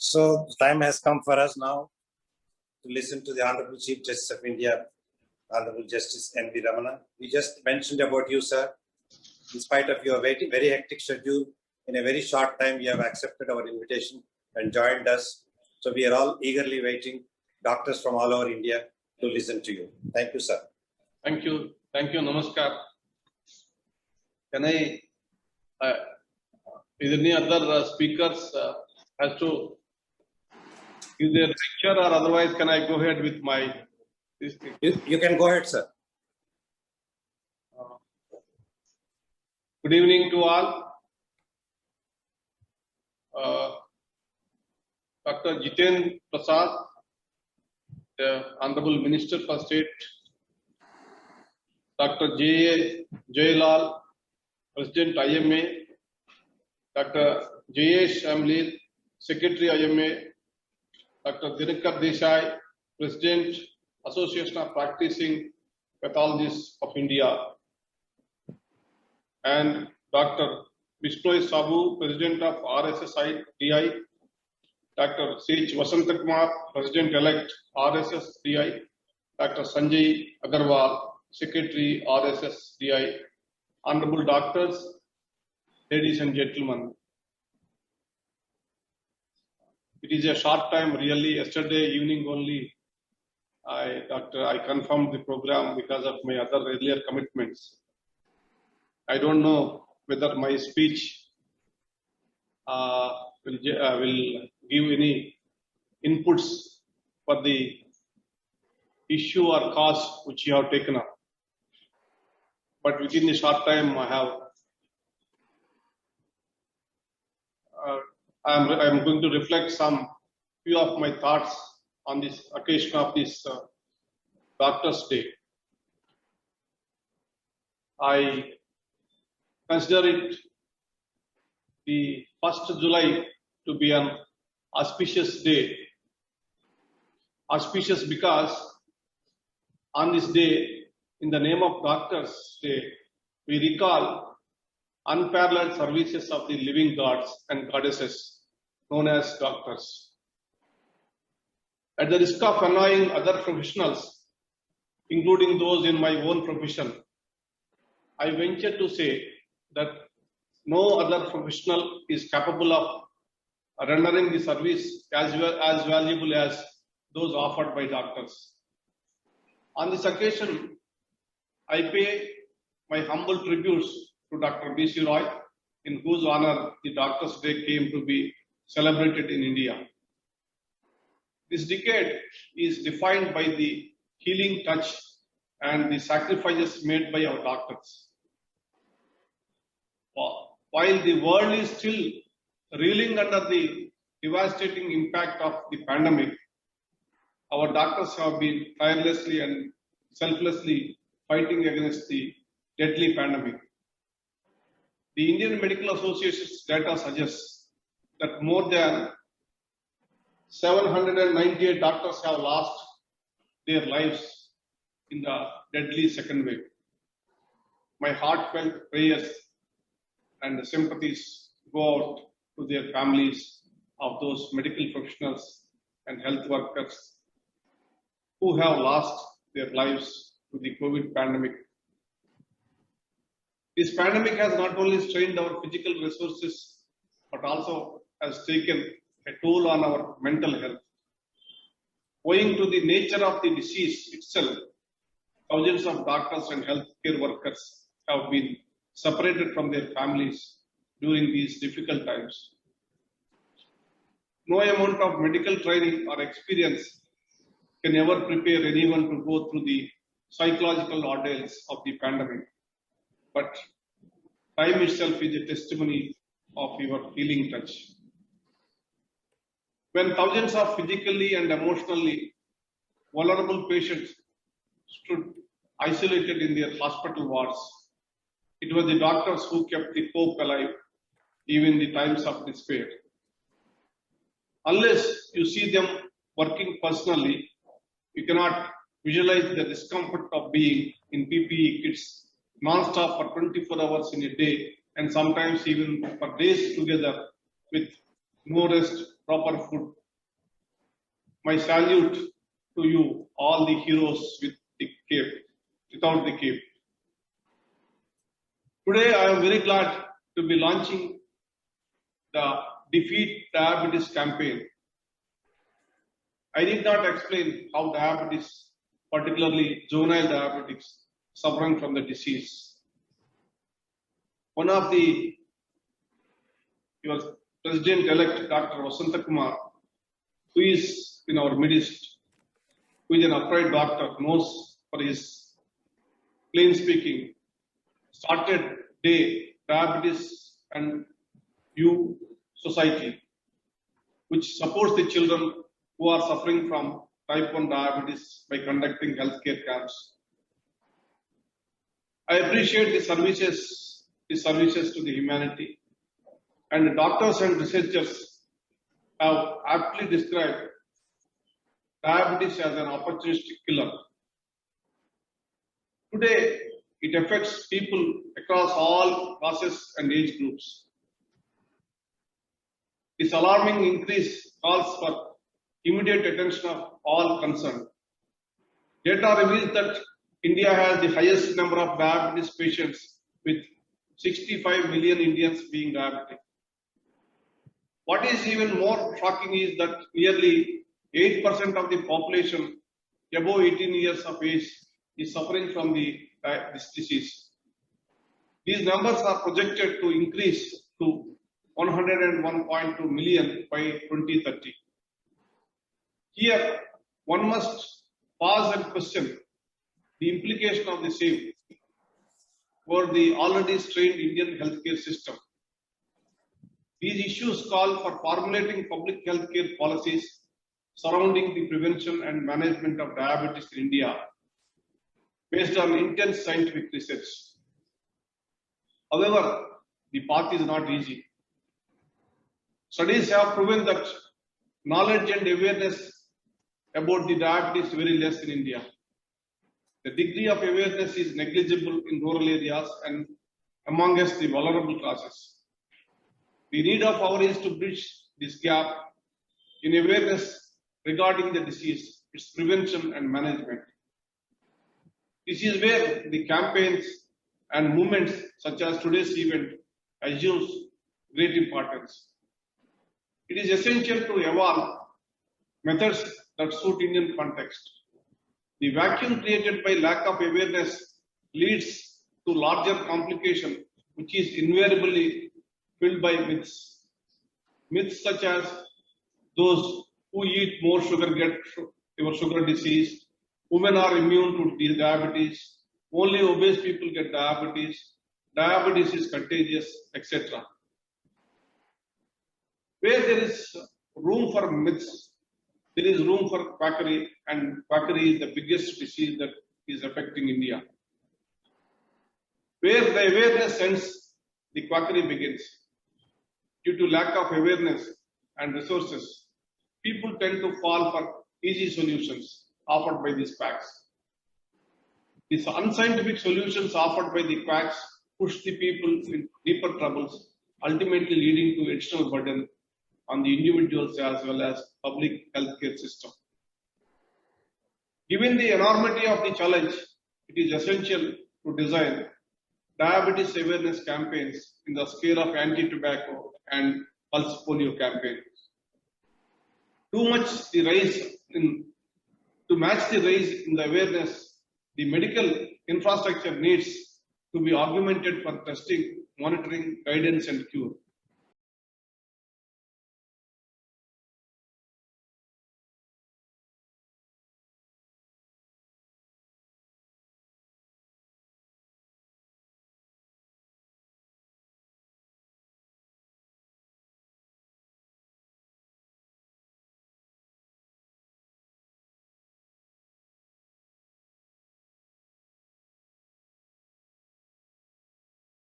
So the time has come for us now to listen to the Honorable Chief Justice of India, Honorable Justice N.V. Ramana. We just mentioned about you, sir. In spite of your very hectic schedule, in a very short time, you have accepted our invitation and joined us. So we are all eagerly waiting, doctors from all over India, to listen to you. Thank you, sir. Thank you. Thank you. Namaskar. Can I, is any other speakers has to give their lecture, or otherwise can I go ahead with my this thing? You can go ahead, sir. Good evening to all. Dr. Jiten Prasad, the Honorable Minister for State, Dr. J.A. Jayalal, President IMA, Dr. Jayesh Amlil, Secretary IMA, Dr. Dinakar Desai, President, Association of Practicing Pathologists of India, and Dr. Bisnoy Sabu, President of RSSI-DI, Dr. Sej Vasantakumar, President-elect RSS-DI, Dr. Sanjay Agarwal, Secretary RSS-DI, Honorable Doctors, ladies and gentlemen. It is a short time, really. Yesterday evening only, I confirmed the program because of my other earlier commitments. I don't know whether my speech will give any inputs for the issue or cause which you have taken up. But within the short time, I'm going to reflect some few of my thoughts on this occasion of this Doctor's Day. I consider it the 1st July to be an auspicious day. Auspicious because on this day, in the name of Doctors' Day, we recall unparalleled services of the living gods and goddesses known as doctors. At the risk of annoying other professionals, including those in my own profession, I venture to say that no other professional is capable of rendering the service as valuable as those offered by doctors. On this occasion, I pay my humble tributes to Dr. B.C. Roy, in whose honor the Doctor's Day came to be celebrated in India. This decade is defined by the healing touch and the sacrifices made by our doctors. While the world is still reeling under the devastating impact of the pandemic, our doctors have been tirelessly and selflessly fighting against the deadly pandemic. The Indian Medical Association's data suggests that more than 798 doctors have lost their lives in the deadly second wave. My heartfelt prayers and sympathies go out to their families of those medical professionals and health workers who have lost their lives to the COVID pandemic. This pandemic has not only strained our physical resources, but also has taken a toll on our mental health. Owing to the nature of the disease itself, thousands of doctors and healthcare workers have been separated from their families during these difficult times. No amount of medical training or experience can ever prepare anyone to go through the psychological ordeals of the pandemic. But time itself is a testimony of your healing touch. When thousands of physically and emotionally vulnerable patients stood isolated in their hospital wards, it was the doctors who kept the hope alive, even in the times of despair. Unless you see them working personally, you cannot visualize the discomfort of being in PPE kits non-stop for 24 hours in a day, and sometimes even for days together with no rest proper food. My salute to you, all the heroes with the cape, without the cape. Today, I am very glad to be launching the Defeat Diabetes campaign. I did not explain how diabetes, particularly juvenile diabetics, suffering from the disease. One of your President-elect, Dr. Vasanta Kumar, who is in our midst, who is an upright doctor, knows for his plain speaking, started day Diabetes and You Society, which supports the children who are suffering from type 1 diabetes by conducting healthcare camps. I appreciate the services to the humanity, and the doctors and researchers have aptly described diabetes as an opportunistic killer. Today, it affects people across all classes and age groups. This alarming increase calls for immediate attention of all concerned. Data reveals that India has the highest number of diabetes patients, with 65 million Indians being diabetic. What is even more shocking is that nearly 8% of the population above 18 years of age is suffering from this disease. These numbers are projected to increase to 101.2 million by 2030. Here, one must pause and question the implication of the same for the already strained Indian healthcare system. These issues call for formulating public healthcare policies surrounding the prevention and management of diabetes in India based on intense scientific research. However, the path is not easy. Studies have proven that knowledge and awareness about the diabetes is very less in India. The degree of awareness is negligible in rural areas and amongst the vulnerable classes. The need of hour is to bridge this gap in awareness regarding the disease, its prevention and management. This is where the campaigns and movements such as today's event assumes great importance. It is essential to evolve methods that suit Indian context. The vacuum created by lack of awareness leads to larger complication, which is invariably filled by myths. Myths such as those who eat more sugar get sugar disease, women are immune to diabetes, only obese people get diabetes, diabetes is contagious, etc. Where there is room for myths, there is room for quackery, and quackery is the biggest disease that is affecting India. Where the awareness ends, the quackery begins. Due to lack of awareness and resources, people tend to fall for easy solutions offered by these quacks. These unscientific solutions offered by the quacks push the people in deeper troubles, ultimately leading to additional burden on the individuals as well as public healthcare system. Given the enormity of the challenge, it is essential to design diabetes awareness campaigns in the scale of anti-tobacco and pulse polio campaigns. To match the rise in the awareness, the medical infrastructure needs to be augmented for testing, monitoring, guidance, and cure.